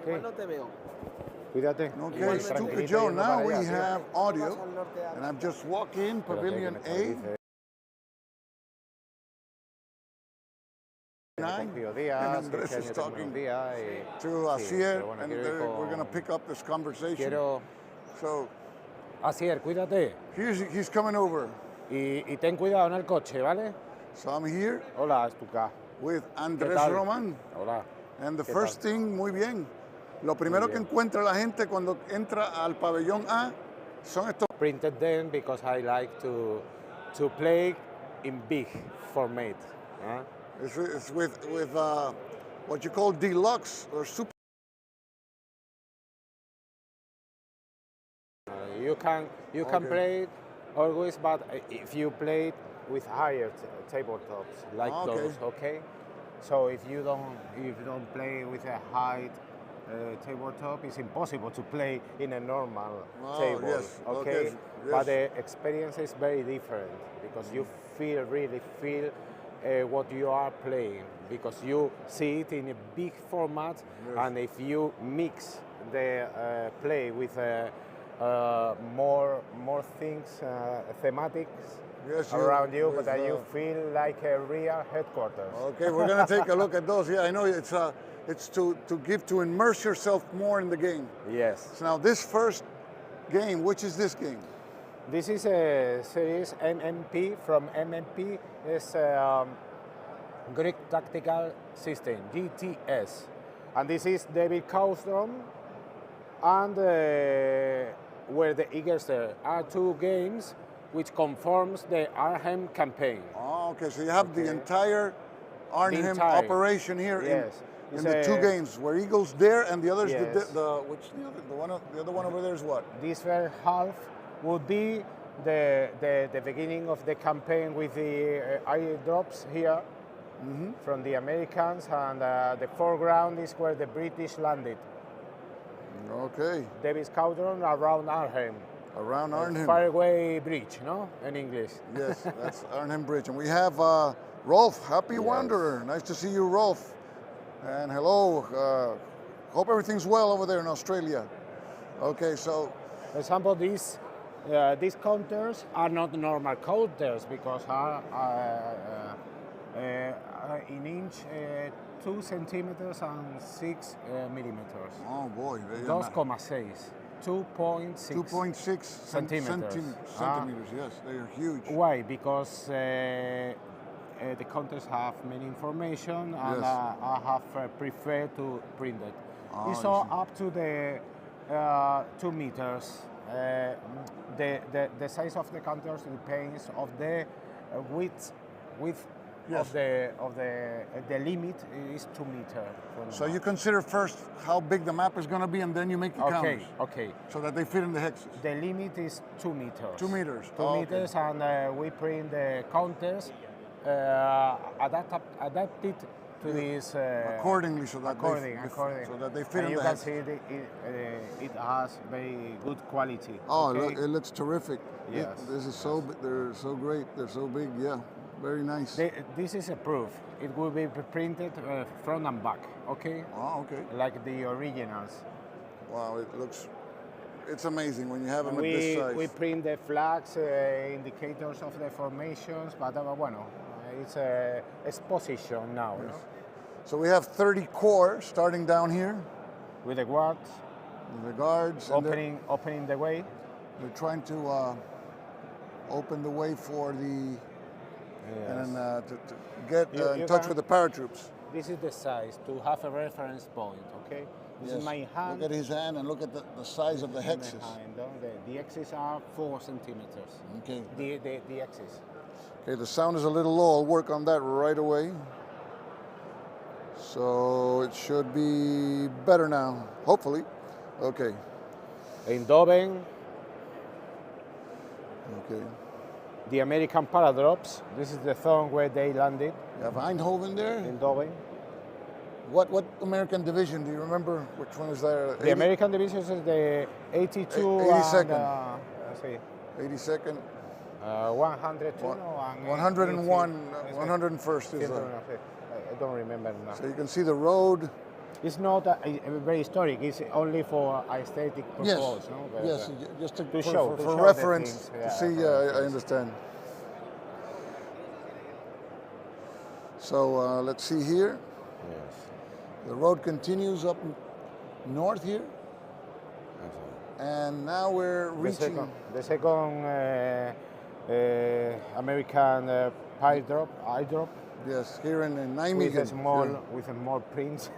Okay. Cuídate. Okay, Stupid Joe, now we have audio, and I've just walked in Pavilion A. And Andrés is talking to Asier, and we're going to pick up this conversation. So, Asier, cuídate. He's coming over. Y ten cuidado en el coche, ¿vale? So I'm here. Hola, Stuka. With Andrés Roman. Hola. And the first thing, muy bien. Lo primero que encuentra la gente cuando entra al pabellón A son estos. Printed them because I like to play in big format. It's with what you call deluxe or super. You can play it always, but if you play it with higher tabletops like those, okay. So if you don't play with a high tabletop, it's impossible to play in a normal table. Yes. Okay. Yes. But the experience is very different because you really feel what you are playing, because you see it in a big format, and if you mix the play with more things, thematics around you, but you feel like a real headquarters. Okay, we're going to take a look at those. Yeah, I know it's to immerse yourself more in the game. Yes. So now this first game, which is this game? This is a series MMP. From MMP is Greek Tactical System, GTS. And this is David Cowstrom and Where the Eagles are two games which conforms the Arnhem campaign. Oh, okay, so you have the entire Arnhem operation here in the two games, Where Eagles Dare, and the others, the other one over there is what? This first half would be the beginning of the campaign with the airdrops here from the Americans, and the foreground is where the British landed. Okay. David Cowstrom around Arnhem. Around Arnhem. Fairway Bridge, no? In English. Yes, that's Arnhem Bridge. And we have Rolf, Happy Wanderer. Nice to see you, Rolf. And hello. Hope everything's well over there in Australia. Okay, so. For example, these counters are not normal counters because are in inch 2 centimeters and 6 millimeters. Oh boy. 2,6. 2.6 centimeters. Yes, they are huge. Why? Because the counters have many information, and I have preferred to print it. It's all up to the 2 meters. The size of the counters depends of the width of the limit is 2 meters. So you consider first how big the map is going to be, and then you make the counters. Okay. So that they fit in the hexes. The limit is 2 meters. 2 meters. 2 meters, and we print the counters adapted to this accordingly, so that they fit in the hexes. You can see it has very good quality. Oh, it looks terrific. Yes. This is they're so great. They're so big. Yeah. Very nice. This is a proof. It will be printed front and back, okay? Oh, okay. Like the originals. Wow, it's amazing when you have them at this size. We print the flags, indicators of the formations, but it's a exposition now. Yes. No? So we have 30 core starting down here. With the guards. With the guards. Opening the way. They're trying to open the way for the... Yes. And to get in touch with the paratroops. This is the size, to have a reference point, okay? This is my hand. Look at his hand and look at the size of the hexes. The X's are 4 centimeters. Okay. The X's. Okay, the sound is a little low. I'll work on that right away. So it should be better now, hopefully. Okay. Eindhoven. Okay. The American paradrops. This is the zone where they landed. You have Eindhoven there? Eindhoven. What American division? Do you remember which one is there? The American division is the 82 82nd. Let's see. 82nd. 102. 101. 101st is I don't remember now. So you can see the road. It's not very historic. It's only for aesthetic purpose. Yes, No? But, yes, just to to for, show, for, to for show reference. the things, To see, I understand. So let's see here. Yes. The road continues up north here, and now we're reaching The second American eye drop. Yes, here in Nijmegen. With a small print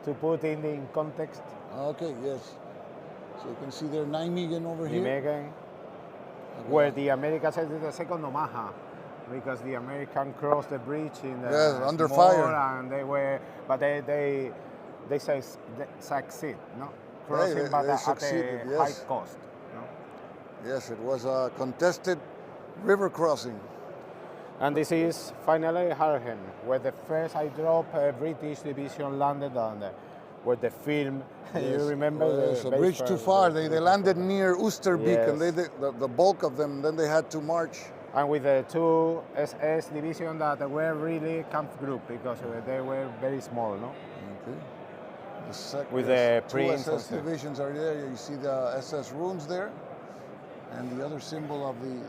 to put in context. Okay, yes. So you can see there Nijmegen over here. Nijmegen, where the Americans said the second Omaha, because the American crossed the bridge in under small, fire, and they succeed, no, crossing, but at succeeded, a yes. high cost. No? Yes, it was a contested river crossing. And this is finally Harlem, where the first I drop British division landed, and where the film, Yes. you remember? The bridge too far. They landed near Oosterbeek, yes. and the bulk of them, then they had to march. And with the two SS division that were really camp group, because they were very small, no? Okay. With the two prints SS divisions are there. You see the SS runes there, and the other symbol of the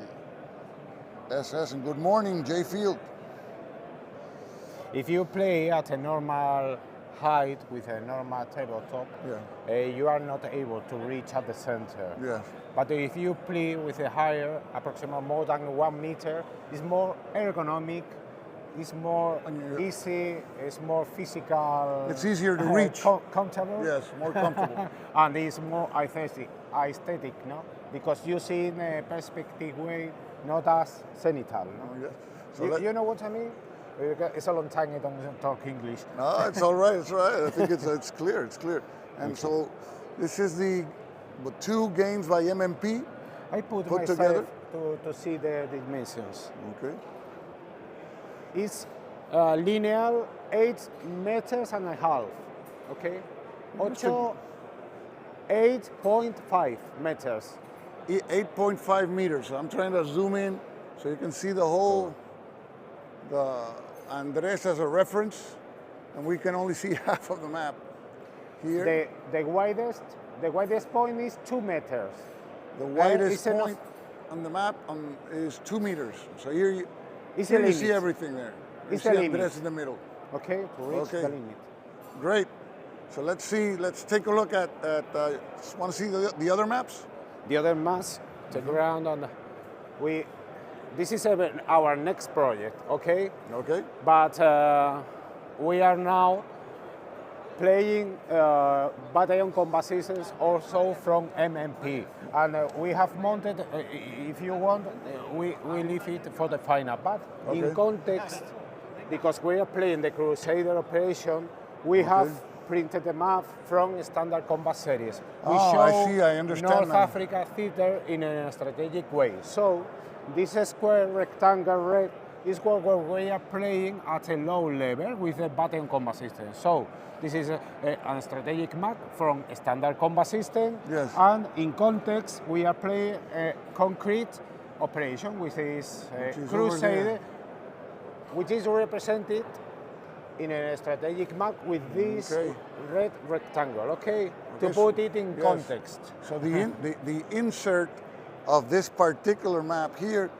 SS. And good morning, J Field. If you play at a normal height with a normal tabletop, you are not able to reach at the center. Yeah. But if you play with a higher, approximately more than 1 meter, it's more ergonomic, it's more easy, it's more physical. It's easier to reach. Comfortable. Yes, more comfortable. And it's more aesthetic, no? Because you see in a perspective way, not as zenithal. No? Oh, yeah. So you know what I mean? It's a long time I don't talk English. No, it's all right. It's all right. I think it's clear. It's clear. And so, this is the two games by MMP. I put myself together to see the dimensions. Okay. It's linear 8 meters and a half. Okay. 8.5 meters. 8.5 meters. I'm trying to zoom in so you can see the whole. The Andrés as a reference, and we can only see half of the map here. The widest point is 2 meters. The widest point on the map is 2 meters. So here you see everything there. You see Andrés in the middle. Okay, to reach the limit. Great. So let's take a look at want to see the other maps? The other maps, take around, and this is our next project, okay? Okay. But we are now playing battalion combat systems also from MMP. And we have mounted, if you want, we leave it for the final. But in context, because we are playing the Crusader operation, we have printed the map from standard combat series. We show I see, I understand North now. Africa theater in a strategic way. So this square rectangle red is where we are playing at a low level with the battalion combat system. So this is a strategic map from a standard combat system. Yes. And in context, we are playing a concrete operation with this Crusader, which is represented in a strategic map with this red rectangle, okay? To put it in context. So the insert of this particular map here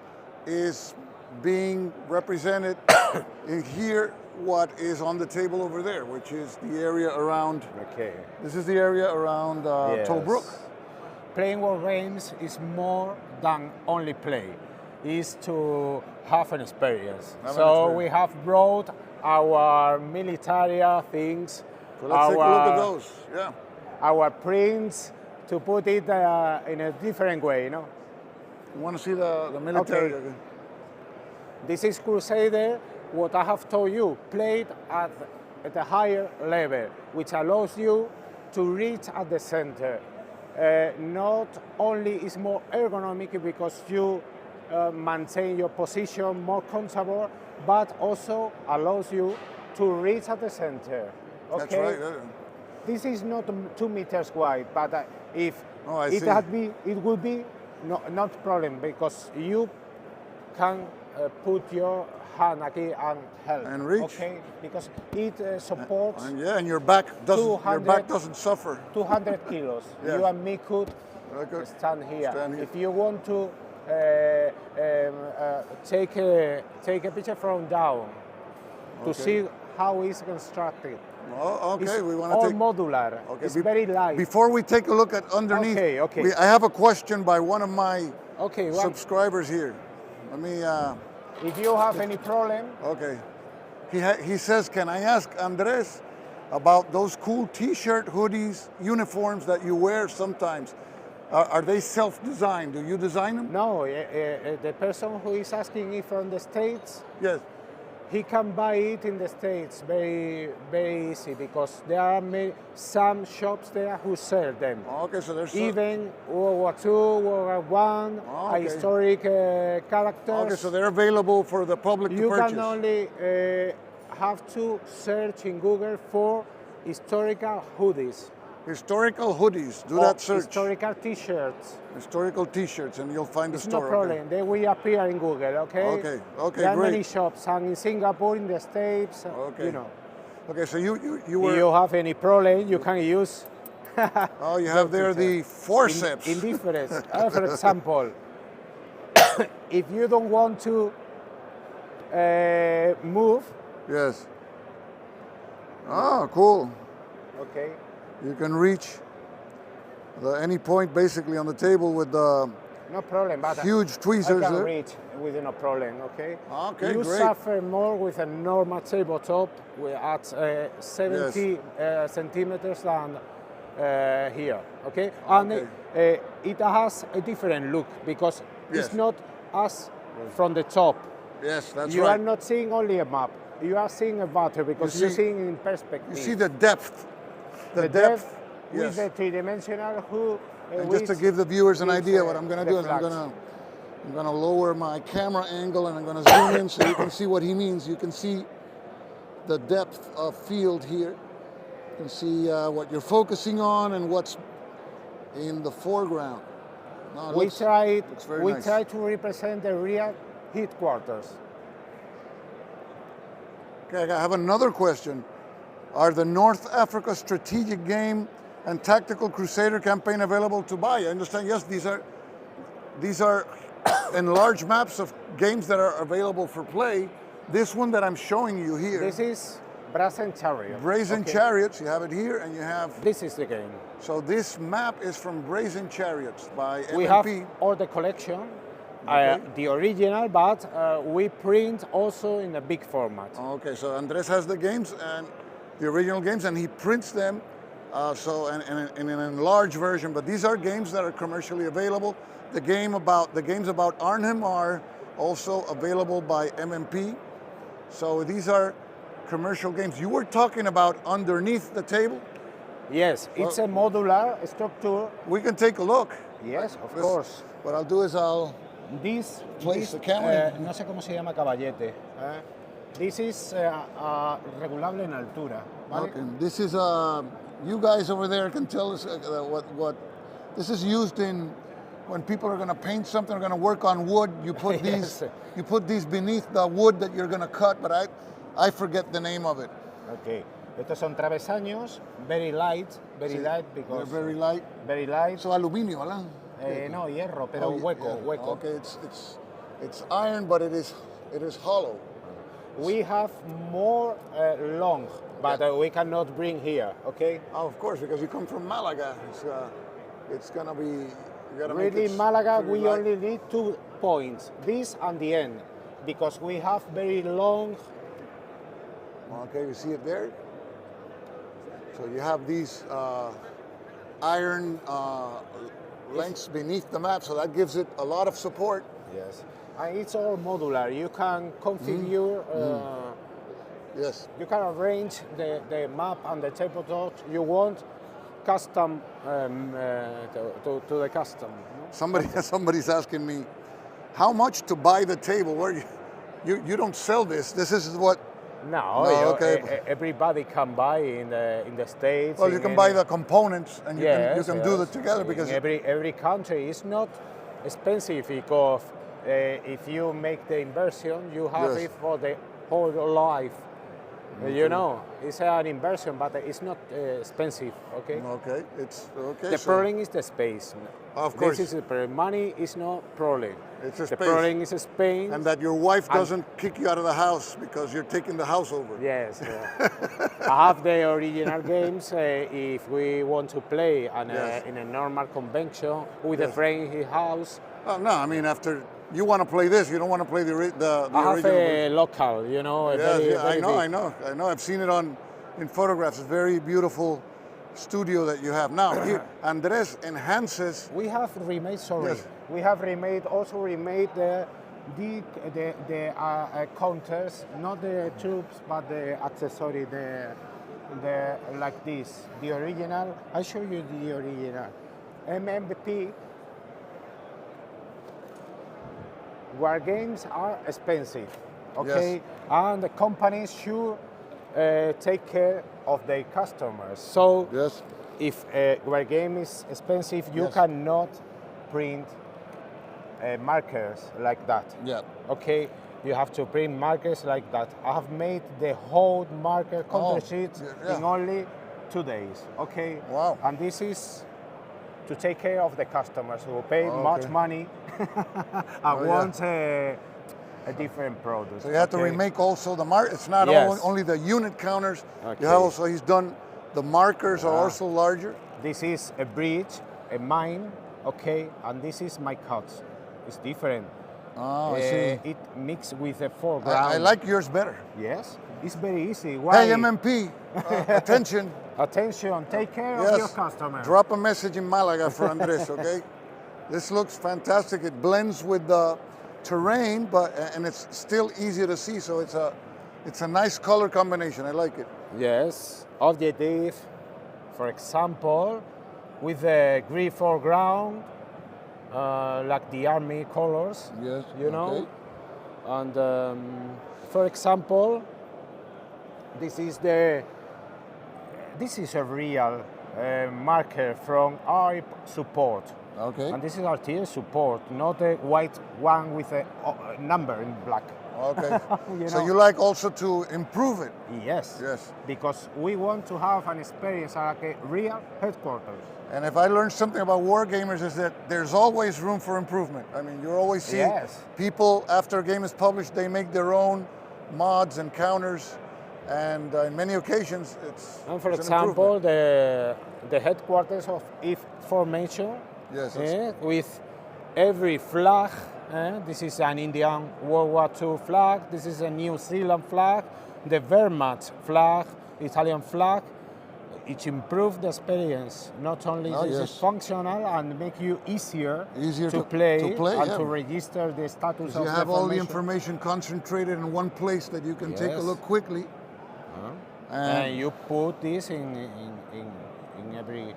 is being represented in here, what is on the table over there, which is the area around, this is the area around Tobruk. Playing war games is more than only play. It's to have an experience. We have brought our military things, so let's take a look at those. Yeah. Our prints, to put it in a different way, you know. You want to see the military? Okay. This is Crusader, what I have told you, played at a higher level, which allows you to reach at the center. Not only is more ergonomic because you maintain your position more comfortable, but also allows you to reach at the center. Okay? That's right. This is not 2 meters wide, but if it would be not problem, because you can put your hand aquí and help. And reach. Okay, because it supports. And yeah, and your back doesn't suffer. 200 kilos. Yeah. You and me could stand here. If you want to take a picture from down to see how it's constructed. Oh, okay. It's we want all to take modular. Okay. It's very light. Before we take a look at underneath, I have a question by one of my subscribers here. Let me. If you have any problem. Okay. He says, can I ask Andrés about those cool T-shirt, hoodies, uniforms that you wear sometimes? Are they self-designed? Do you design them? No, the person who is asking is from the States. Yes. He can buy it in the States very, very easy because there are some shops there who sell them. Okay, so there's even World War II, World War I, historic characters. Okay, so they're available for the public to purchase. You can only have to search in Google for historical hoodies. Historical hoodies. Do that search. Historical T-shirts. Historical T-shirts, and you'll find the store. No problem. They will appear in Google. Okay. Okay. Okay. There are great. many shops, and in Singapore, in the States. Okay. You know. Okay. So you were. If you have any problem, you can use. Oh, you have there the forceps. Indifference. For example, if you don't want to move. Yes. Oh, cool. Okay. You can reach any point basically on the table with the no problem, but huge tweezers. I can reach with no problem. Okay. Okay, you great. suffer more with a normal tabletop at 70 centimeters than here. Okay. And it has a different look because it's not as from the top. Yes, that's right. You are not seeing only a map. You are seeing a battle because you're seeing in perspective. You see the depth. The depth with the three-dimensional and just to give the viewers an idea, what I'm going to do is I'm going to lower my camera angle and I'm going to zoom in so you can see what he means. You can see the depth of field here. You can see what you're focusing on and what's in the foreground. No, we try nice. to represent the real headquarters. Okay, I have another question. Are the North Africa Strategic Game and Tactical Crusader campaign available to buy? I understand, yes, these are enlarged maps of games that are available for play. This one that I'm showing you here. This is Brazen Chariot. Brazen Chariots, you have it here, and you have... This is the game. So this map is from Brazen Chariots by MMP. We have all the collection, the original, but we print also in a big format. Okay, so Andrés has the games and the original games, and he prints them in an enlarged version. But these are games that are commercially available. The games about Arnhem are also available by MMP. So these are commercial games. You were talking about underneath the table? Yes, it's a modular structure. We can take a look. Yes, of course. What I'll do is I'll place the camera. No sé cómo se llama caballete. This is regulable en altura. ¿Vale? Okay. This is you guys over there can tell us what this is used in when people are going to paint something, are going to work on wood. You put these you put these beneath the wood that you're going to cut, but I forget the name of it. Okay. Estos son travesaños, very light because they're very light. Very light. So aluminio, ¿verdad? No, hierro, pero hueco. Okay, it's iron, but it is hollow. We have more long, but we cannot bring here, okay? Oh, of course, because you come from Malaga. It's gonna be... Really, Malaga, we only need 2 points, this and the end, because we have very long... Okay, you see it there? So you have these iron lengths beneath the map, so that gives it a lot of support. Yes. And it's all modular. You can configure, yes. You can arrange the map and the tabletop you want custom to the custom. Somebody's asking me, how much to buy the table? Where you don't sell this. This is what. No, okay. Everybody can buy in the States. Well, you can buy the components and you can do it together because every country is not expensive because if you make the inversion, you have Yes. it for the whole life. You know, it's an inversion, but it's not expensive. Okay. Okay, it's okay. The problem is the space. Of course. This is the problem. Money is no problem. It's a The space. problem is space. And that your wife doesn't kick you out of the house because you're taking the house over. Yes. I have the original games if we want to play in a normal convention with a friend in his house. Oh, no, I mean, after you want to play this, you don't want to play the I have original. a local, you know. Yes, Very I big. know. I've seen it in photographs. It's a very beautiful studio that you have. Now, here, Andrés enhances. We have remade. Sorry, Yes. we have also remade the counters, not the troops, but the accessory, the like this, the original. I show you the original. MMP. War games are expensive, okay, Yes. and the companies should take care of their customers. So Yes. if a war game is expensive, you Yes. cannot print markers like that. Yeah. Okay, you have to print markers like that. I have made the whole marker counter sheets yeah. in only 2 days. Okay. Wow. And this is to take care of the customers who pay much money and want a different product. So you have to remake also the mark. It's not Yes. only the unit counters. Okay. You have also. He's done the markers are also larger. This is a bridge, a mine, okay, and this is my cuts. It's different. Oh, I see. It mixed with the foreground. I like yours better. Yes, it's very easy. Why? Hey, MMP, attention. Attention, take care of your customer. Drop a message in Malaga for Andrés, okay? This looks fantastic. It blends with the terrain, and it's still easier to see. So it's a nice color combination. I like it. Yes, objective, for example, with the green foreground, like the army colors. Yes. You know, and for example, this is a real marker from our support. Okay. And this is our tier support, not a white one with a number in black. Okay. So know? you like also to improve it? Yes. Yes. Because we want to have an experience like a real headquarters. And if I learned something about wargamers is that there's always room for improvement. I mean, you always see people after a game is published, they make their own mods and counters, and in many occasions it's. And for it's example, the headquarters of if formation. Yes. With every flag. This is an Indian World War II flag. This is a New Zealand flag. The Wehrmacht flag, Italian flag. It improves the experience. Not only is it functional and make you easier to play and to register the status of the you have all the information concentrated in one place that you can take a look quickly. And you put this in every,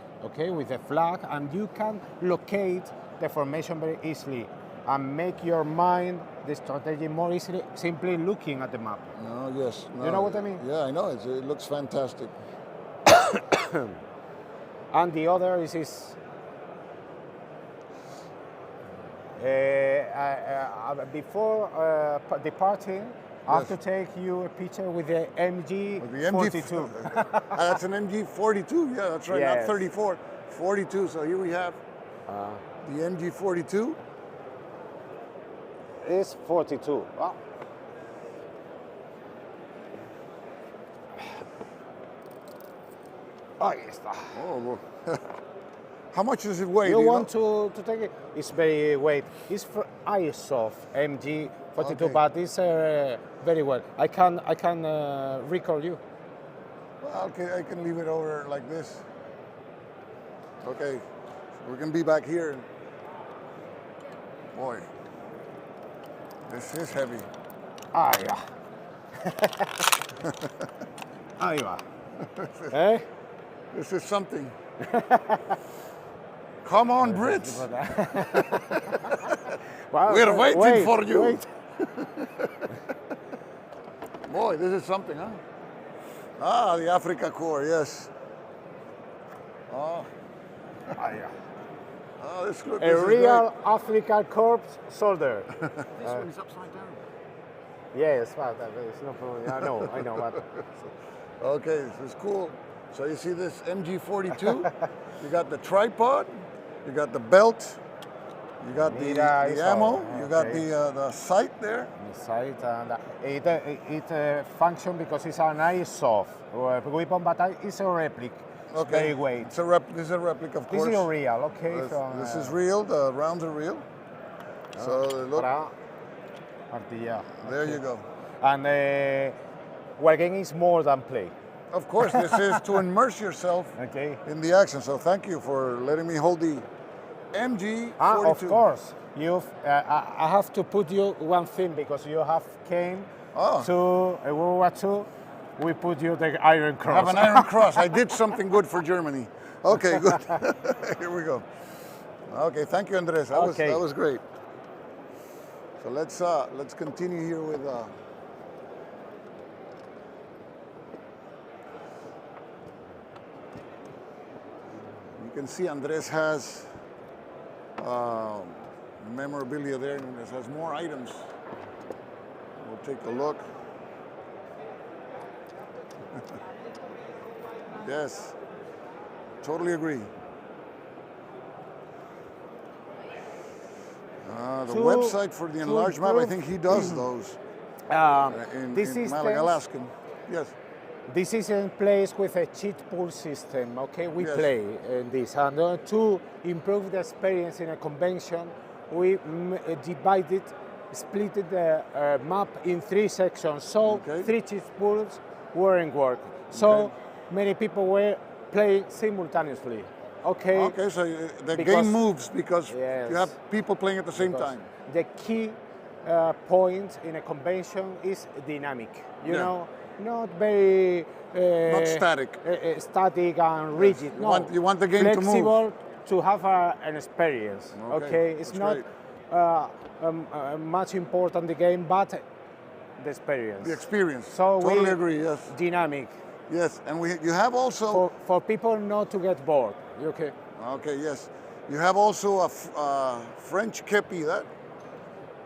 with a flag, and you can locate the formation very easily and make your mind the strategy more easily simply looking at the map. No, yes. No, you know what I mean? Yeah, I know. It looks fantastic. And the other is before departing, I have to take you a picture with the MG42. That's an MG42, yeah, that's right, not 34, 42. So here we have the MG42. It's 42. Wow. Ahí está. Oh, well. How much does it weigh? You want to take it? It's very weight. It's for ISOF MG42, but it's very well. I can record you. Well, okay, I can leave it over like this. Okay, we're gonna be back here. Boy, this is heavy. Ahí va. Ahí va. Eh? This is something. Come on, Brits. Wow, we're waiting for you. Wait. Boy, this is something, huh? Ah, the Africa Corps, yes. Oh. Oh, this group A real African corpse soldier. This one's upside down. Yes, but it's no problem. I know. But Okay, this is cool. So you see this MG42? You got the tripod, you got the belt, you got the ammo, you got the sight there. The sight, and it functions because it's an airsoft weapon, but it's a replica. Okay. Very weight. This is a replica, of course. This is real, okay? This is real. The rounds are real. So look. There you go. And Wargaming is more than play. Of course, this is to immerse yourself in the action. So thank you for letting me hold the MG42. Of course. I have to put you one thing because you have came to World War II. We put you the Iron Cross. I have an Iron Cross. I did something good for Germany. Okay, good. Here we go. Okay, thank you, Andrés. That was great. So let's continue here with. You can see Andrés has memorabilia there, and it has more items. We'll take a look. Yes, totally agree. The website for the enlarged map, I think he does those in Malagasy. Yes. This is in place with a cheat pool system, okay? We play in this. And to improve the experience in a convention, we split the map in 3 sections. So 3 cheat pools were in work. So many people were playing simultaneously. Okay, so the game moves because you have people playing at the same time. The key point in a convention is dynamic. You know, not very not static. Static and rigid. You want the game to move. Flexible to have an experience. Okay, it's not much important the game, but the experience. The experience. So totally agree. Yes. Dynamic. Yes, and you have also for people not to get bored. Okay. Okay. Yes, you have also a French kepi. That.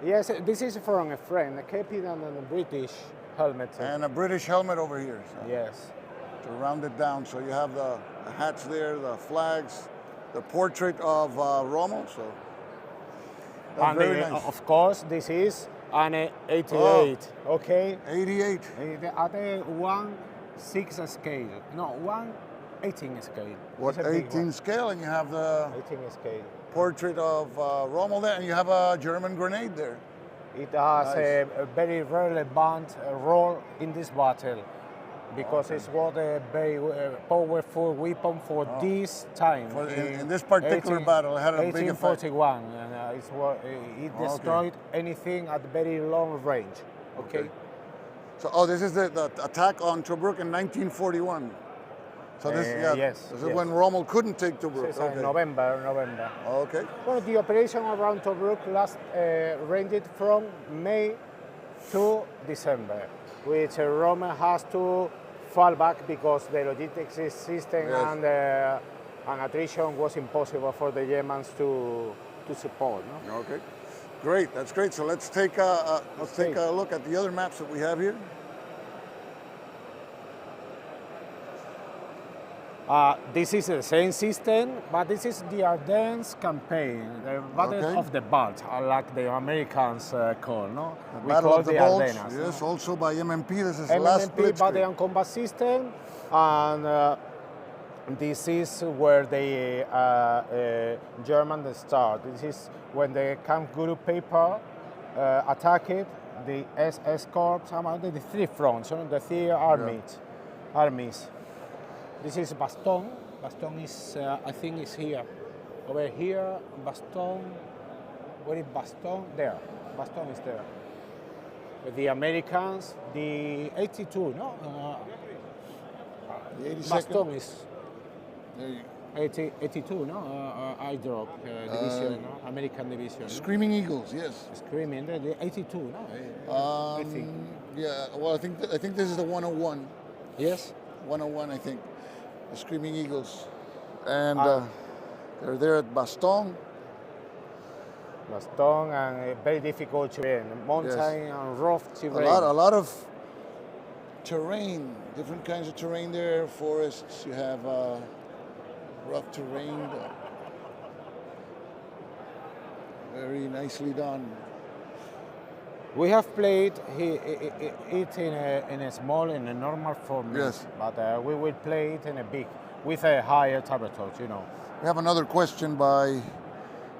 Yes, this is from a friend, a kepi and a British helmet. And a British helmet over here. So yes. To round it down, so you have the hats there, the flags, the portrait of Rommel. So. That's and very nice. Of course, this is an 88. Okay. 88. At a 1/6 scale. No, 1/18 scale. What 18 scale, and you have the 18 scale portrait of Rommel there, and you have a German grenade there. It has a very relevant role in this battle because it's what a very powerful weapon for this time. In this particular battle, it had a big effect. 1841, and it destroyed anything at very long range. Okay. So, this is the attack on Tobruk in 1941. So this, this is when Rommel couldn't take Tobruk. November. Okay. Well, the operation around Tobruk ranged from May to December, which Rommel has to fall back because the logistics system and attrition was impossible for the Germans to support. No? Okay. Great, that's great. So let's take a look at the other maps that we have here. This is the same system, but this is the Ardennes campaign, the Battle of the Bulge, like the Americans call, no? The Battle of the Bulge, yes, also by MMP. This is the last Blitzkrieg. Battle and Combat System, and this is where the Germans start. This is when the Camp Group paper attacked the SS Corps, the 3 fronts, the 3 armies. This is Baston. Baston is, I think, is here. Over here, Baston. Where is Baston? There. Baston is there. With the Americans, the 82, no? The 82nd. Baston is 82, no? I drop division, no? American division. Screaming Eagles, yes. Screaming, the 82, no? I think. Yeah, well, I think this is the 101. Yes? 101, I think. The Screaming Eagles. And They're there at Baston. Baston and very difficult terrain, mountain and rough terrain. A lot of terrain, different kinds of terrain there. Forests, you have rough terrain. Very nicely done. We have played it in a normal format, yes. But we will play it in a big, with a higher tabletop, you know. We have another question by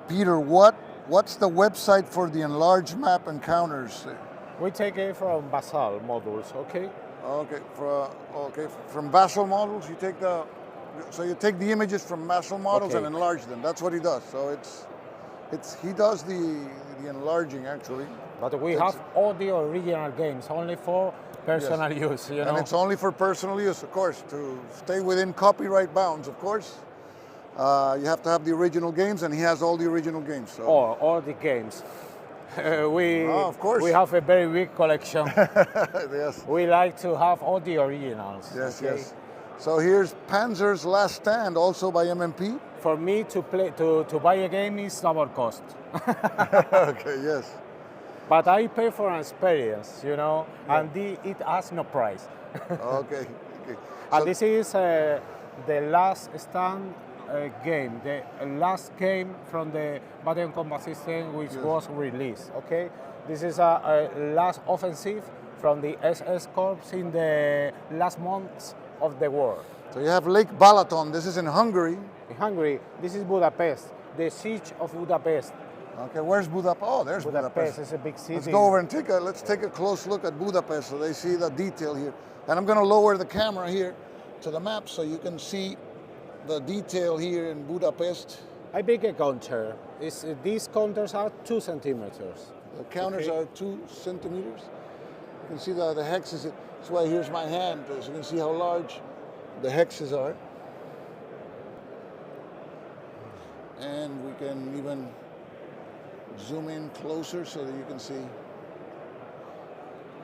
Peter. What's the website for the enlarged map encounters? We take it from Basal models, okay? Okay, from Basal models, you take you take the images from Basal models and enlarge them. That's what he does. So he does the enlarging actually. But we have all the original games only for personal use, you know. And it's only for personal use, of course, to stay within copyright bounds, of course. You have to have the original games, and he has all the original games. So. All the games. Of course. We have a very big collection. Yes. We like to have all the originals. Yes, okay? yes. So here's Panzer's Last Stand, also by MMP. For me to buy a game is double cost. Okay, yes. But I pay for an experience, you know, and it has no price. Okay. And this is the last stand game, the last game from the Battle Combat System which was released, okay? This is a last offensive from the SS Corps in the last months of the war. So you have Lake Balaton, this is in Hungary. In Hungary, this is Budapest, the siege of Budapest. Okay, where's Budapest? Oh, there's Budapest. It's a big city. Let's go over and let's take a close look at Budapest so they see the detail here. And I'm going to lower the camera here to the map so you can see the detail here in Budapest. I big a counter. These counters are 2 centimeters. The counters are 2 centimeters. You can see the hexes. That's why here's my hand, so you can see how large the hexes are. And we can even zoom in closer so that you can see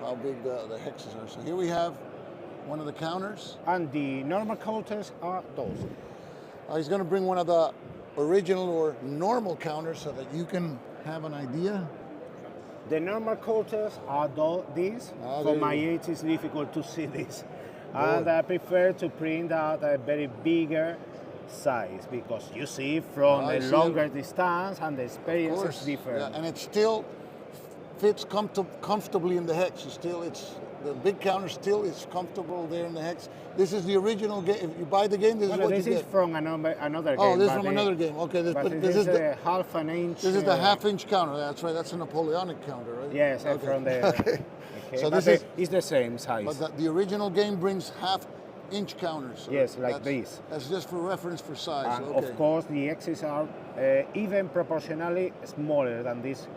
how big the hexes are. So here we have one of the counters. And the normal counters are those. He's going to bring one of the original or normal counters so that you can have an idea. The normal counters are these. For my age, it's difficult to see this. And I prefer to print out a very bigger size because you see from a longer distance and the experience is different. Yeah, and it still fits comfortably in the hex. The big counter still is comfortable there in the hex. This is the original game. If you buy the game, this is what you get. This is from another game. Oh, this is from another game. Okay, this is the half an inch. This is the half-inch counter. That's right. That's a Napoleonic counter, right? Yes, from the. Okay. So this is the same size. But the original game brings half-inch counters. So yes, like this. That's just for reference for size. And of course, the X's are even proportionally smaller than this.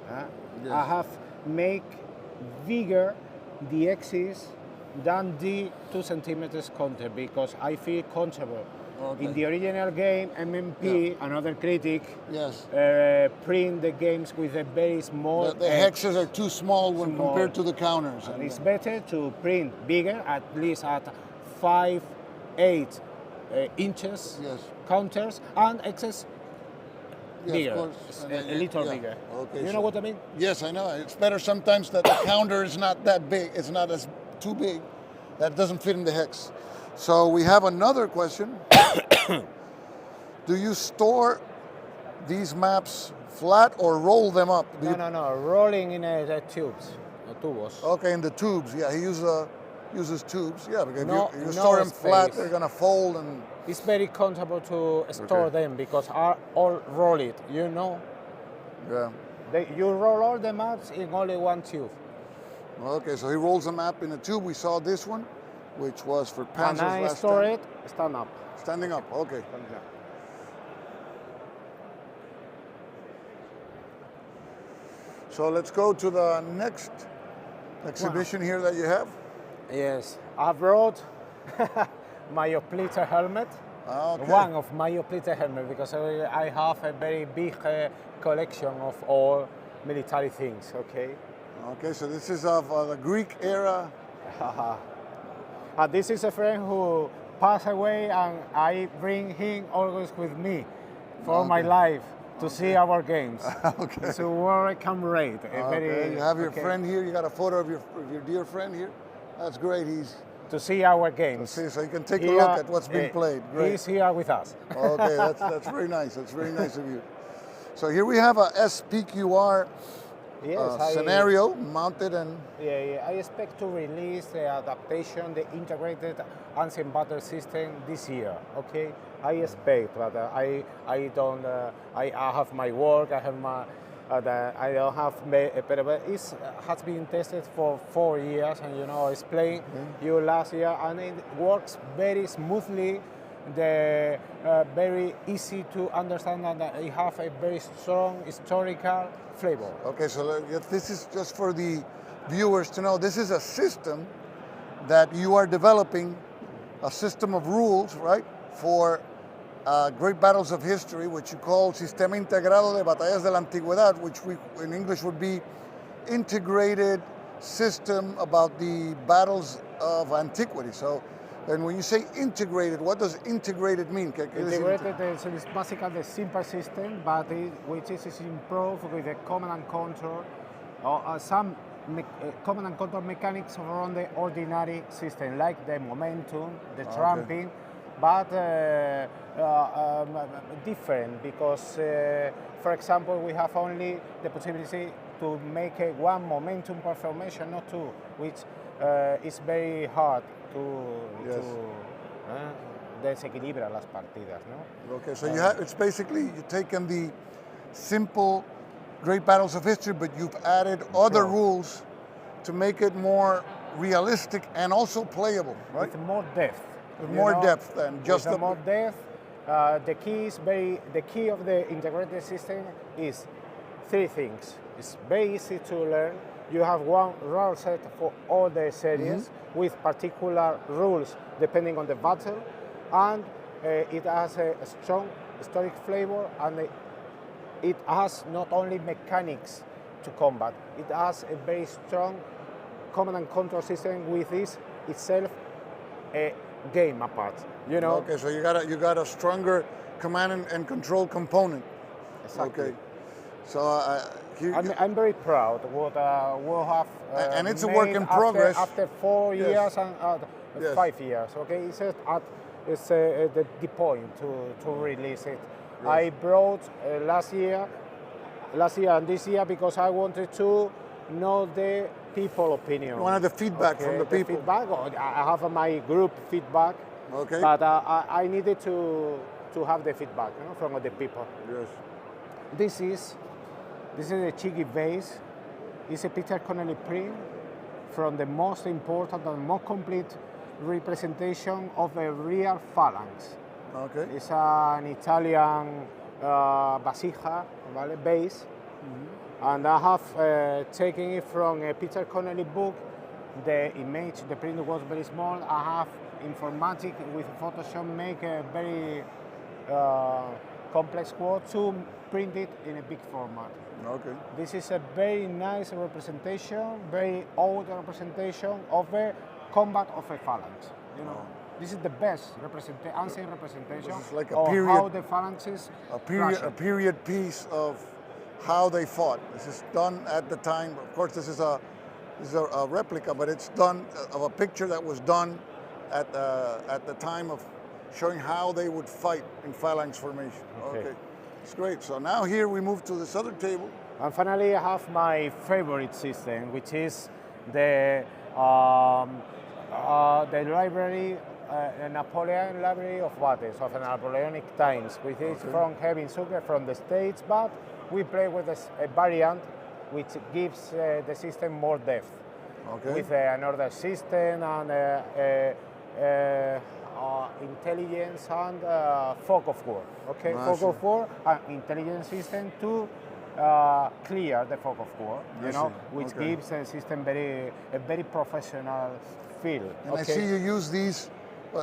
Yes. I have make bigger the X's than the 2 centimeters counter because I feel comfortable. Okay. In the original game, MMP, another critic, print the games with a very small. The hexes are too small when compared to the counters. And it's better to print bigger, at least at 5-8 inches counters, and X's bigger, of course. A little bigger. Okay, you know what I mean? Yes, I know. It's better sometimes that the counter is not that big. It's not as too big. That doesn't fit in the hex. So we have another question. Do you store these maps flat or roll them up? No. Rolling in the tubes. Tubos. Okay, in the tubes. Yeah, he uses tubes. Yeah, because if you store them flat, they're going to fold and... It's very comfortable to store them because I all roll it, you know? Yeah. You roll all the maps in only one tube. Okay, so he rolls a map in a tube. We saw this one, which was for Panzer's Last Stand. And I store it, stand up. Standing up, okay. So let's go to the next exhibition here that you have. Yes, I brought my Hoplite helmet. One of my Hoplite helmet because I have a very big collection of all military things, okay? Okay, so this is of the Greek era. This is a friend who passed away and I bring him always with me. for my life to see our games. Okay. It's a world camaraderie. Okay. You have your friend here. You got a photo of your dear friend here. That's great. He's to see our games. see, so you can take a look at what's being played. Great. He's here with us. Okay, that's very nice. That's very nice of you. So here we have a SPQR scenario mounted and... Yeah, I expect to release the adaptation, the integrated ancient battle system this year, okay? I expect, but I don't, I have my work, I have my, I don't have, but it has been tested for 4 years, and you know, I explained you last year, and it works very smoothly. Very easy to understand, and it have a very strong historical flavor. Okay, so this is just for the viewers to know. This is a system that you are developing, a system of rules, right, for great battles of history, which you call Sistema Integrado de Batallas de la Antigüedad, which in English would be integrated system about the battles of antiquity. So. And when you say integrated, what does integrated mean? Integrated is basically the simple system, but which is improved with the command and control, or some command and control mechanics from the ordinary system, like the momentum, the tramping, but different because, for example, we have only the possibility to make one momentum per formation, not two, which is very hard to desequilibra las partidas, ¿no? Okay, so it's basically you've taken the simple great battles of history, but you've added other rules to make it more realistic and also playable, right? With more depth. With more depth than just the more depth. The key of the integrated system is 3 things. It's very easy to learn. You have one rule set for all the series with particular rules depending on the battle, and it has a strong historic flavor, and it has not only mechanics to combat, it has a very strong command and control system with this itself a game apart. You know. Okay, so you got a stronger command and control component. Exactly. Okay. So I'm very proud what we'll have. And it's a work in progress. After 4 years and 5 years. Okay, it's the point to release it. Yes. I brought last year and this year because I wanted to know the people opinion. You wanted the feedback from the people. Feedback. I have my group feedback. Okay. But I needed to have the feedback, you know, from the people. Yes. This is a cheeky vase. It's a Peter Connelly print from the most important and most complete representation of a real phalanx. Okay. It's an Italian vasija, base. And I have taken it from a Peter Connelly book. The image, the print was very small. I have informatic with Photoshop make a very complex quote to print it in a big format. Okay. This is a very nice representation, very old representation of a combat of a phalanx. You know, this is the best ancient representation this is like a of period, how the phalanxes a period piece of how they fought. This is done at the time. Of course, this is a replica, but it's done of a picture that was done at the time of showing how they would fight in phalanx formation. Okay. It's great. So now here we move to this other table. And finally, I have my favorite system, which is the library, Napoleon Library of Battles of the Napoleonic Times, which is from Kevin Sugar from the States, but we play with a variant which gives the system more depth. Okay. With another system and intelligence and fog of war. Okay, fog of war and intelligence system to clear the fog of war. You know, which gives the system a very professional feel. And I see you use these,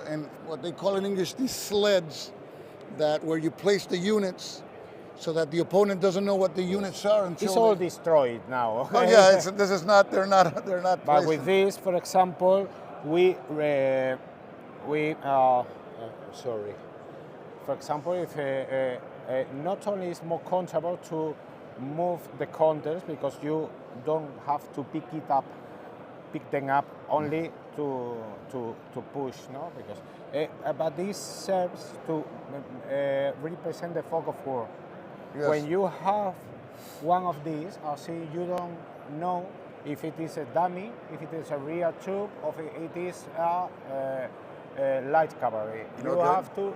and what they call in English, these sleds, that where you place the units, so that the opponent doesn't know what the units are until it's all destroyed now. Okay? Oh yeah, this is not. They're not. But with this, for example, sorry. For example, if not only is more comfortable to move the counters because you don't have to pick them up only to push, no? Because but this serves to represent the fog of war. Yes. When you have one of these, you don't know if it is a dummy, if it is a real troop, or if it is a light cavalry. You have to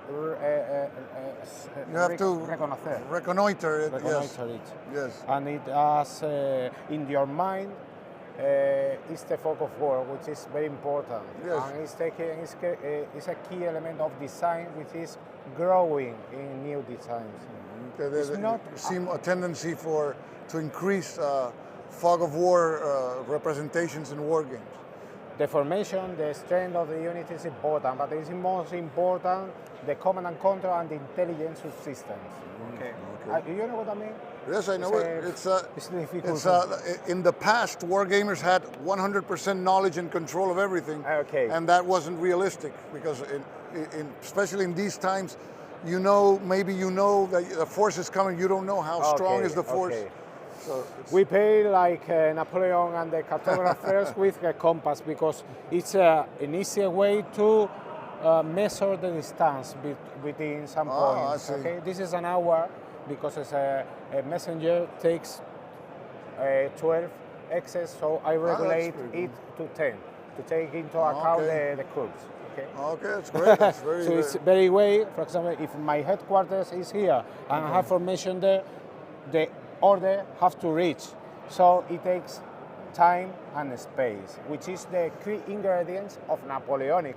reconnoiter it. Reconnoiter it. Yes. And it has in your mind is the fog of war, which is very important. Yes. And it's a key element of design, which is growing in new designs. There's seem a tendency to increase fog of war representations in war games. The formation, the strength of the unit is important, but it's most important the command and control and the intelligence of systems. Okay. You know what I mean? Yes, I know it. It's difficult. In the past, wargamers had 100% knowledge and control of everything, and that wasn't realistic because, especially in these times, maybe you know that the force is coming. You don't know how strong is the force. So we play like Napoleon and the cartographers with a compass because it's an easier way to measure the distance between some points. Okay, this is an hour because a messenger takes 12 excess, so I regulate it to 10 to take into account the curves. Okay, that's great. That's very so it's very way. For example, if my headquarters is here and I have formation there, the order have to reach. So it takes time and space, which is the key ingredients of Napoleonic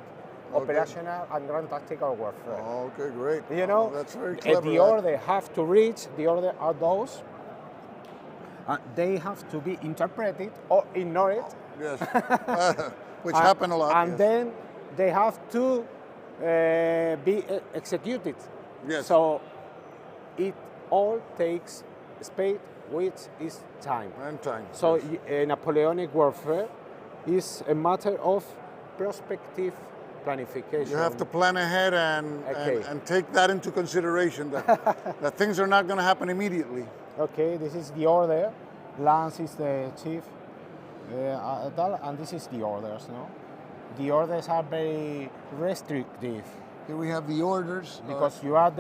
operational and grand tactical warfare. Okay, great. You know, that's very clever. The order have to reach. The order are those. They have to be interpreted or ignored. Yes, which happen a lot. And then they have to be executed. Yes. So it all takes space, which is time. And time. So Napoleonic warfare is a matter of prospective planification. You have to plan ahead and take that into consideration, that things are not going to happen immediately. Okay, this is the order. Lance is the chief, and this is the orders, no? The orders are very restrictive. Here we have the orders. Because you are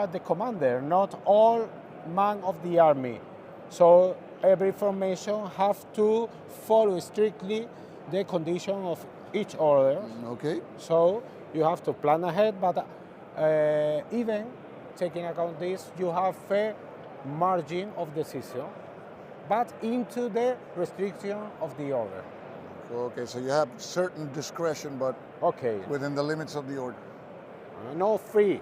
the commander, not all man of the army. So every formation have to follow strictly the condition of each order. Okay. So you have to plan ahead, but even taking account this, you have a margin of decision, but into the restriction of the order. Okay, so you have certain discretion, but within the limits of the order. No free,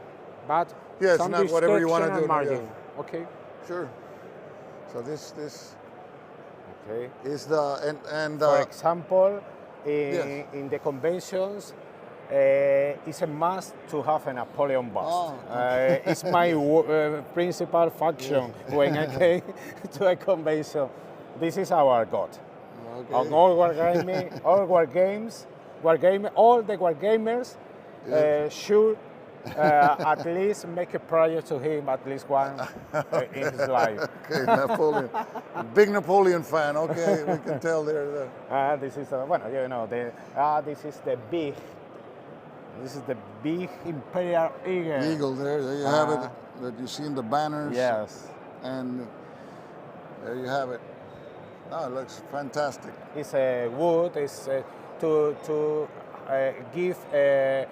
but some not whatever you want to do. Margin. Yeah. Okay. Sure. So this okay is the and for example, in the conventions, it's a must to have a Napoleon bust. It's my principal function when I came to a convention. This is our god. Okay. On all wargaming, all the wargamers should at least make a prayer to him at least one in his life. Okay, Napoleon, big Napoleon fan. Okay, we can tell there. This is this is the big imperial eagle. Eagle there you have it. That you see in the banners. Yes. And there you have it. Oh, it looks fantastic. It's a wood. It's to give a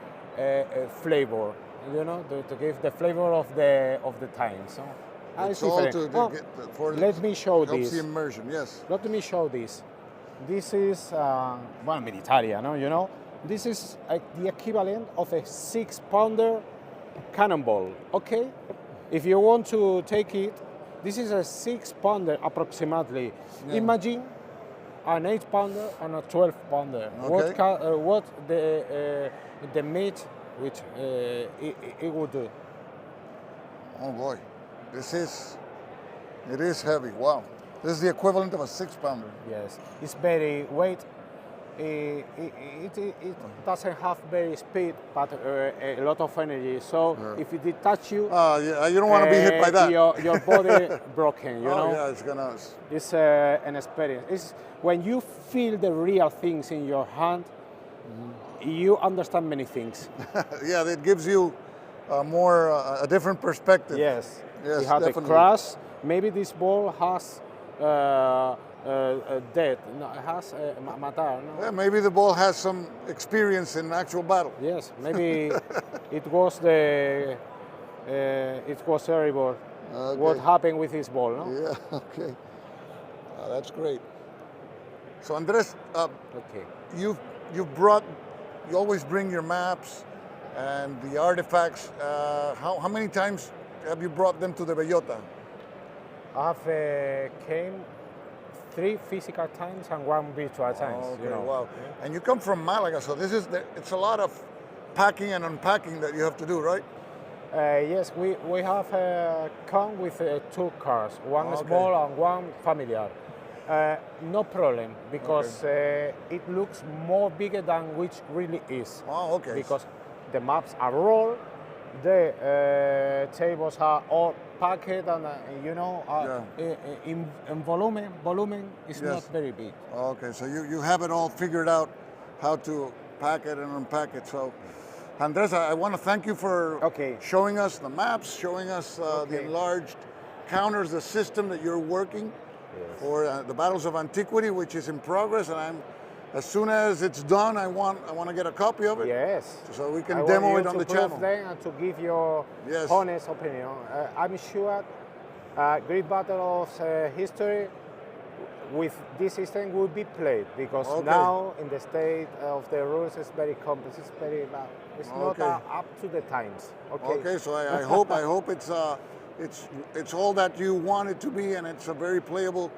flavor, to give the flavor of the time. So it's all let me show this. The immersion, yes. Let me show this. This is militaria, This is the equivalent of a 6-pounder cannonball. Okay, if you want to take it, this is a 6-pounder approximately. Yeah. Imagine an 8-pounder and a 12-pounder. Okay. What the meat which it would do? Oh boy, it is heavy. Wow, this is the equivalent of a 6-pounder. Yes, it's very weight. it doesn't have very speed, but a lot of energy. So if it touch you, yeah, you don't want to be hit by that. Your body broken. You know. Yeah, it's gonna. It's an experience. It's when you feel the real things in your hand, you understand many things. Yeah, it gives you a different perspective. Yes. Yes, you have definitely. the crash. Maybe this ball has dead. No, it has matar. No? Yeah, maybe the ball has some experience in actual battle. Yes. Maybe it was terrible. Okay. What happened with this ball? No. Yeah. Okay. That's great. So Andrés, Okay. you always bring your maps and the artifacts. How many times have you brought them to the Bellota? I have came 3 physical times and 1 virtual times. Okay, You know. wow. And you come from Malaga, so it's a lot of packing and unpacking that you have to do, right? Yes, we have come with 2 cars, one Okay. small and 1 familiar. No problem, because it looks more bigger than which really is. Oh, okay. Because the maps are rolled, the tables are all packed, and in volume is not very big. Okay, so you have it all figured out how to pack it and unpack it. So, Andrés, I want to thank you for showing us the maps, showing us the enlarged counters, the system that you're working for the Battles of Antiquity, which is in progress, and as soon as it's done, I want to get a copy of it. Yes. So we can demo it on the channel. And to give your honest opinion. I'm sure Great Battle of History with this system will be played, because now in the state of the rules it's very complex. It's very it's not up to the times. Okay. So I hope it's all that you want it to be, and it's a very playable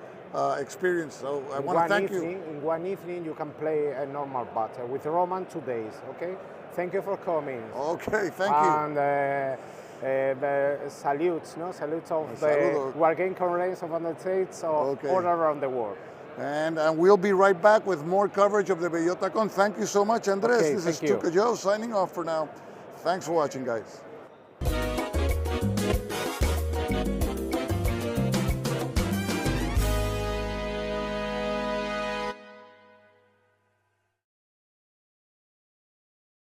experience. So I want to thank you. In one evening you can play a normal battle with Roman 2 days. Okay. Thank you for coming. Okay. Thank you. And salutes of the Wargaming conference of the States all around the world. And we'll be right back with more coverage of the BellotaCon. Thank you so much, Andrés. This is Tuca Joe signing off for now. Thanks for watching, guys.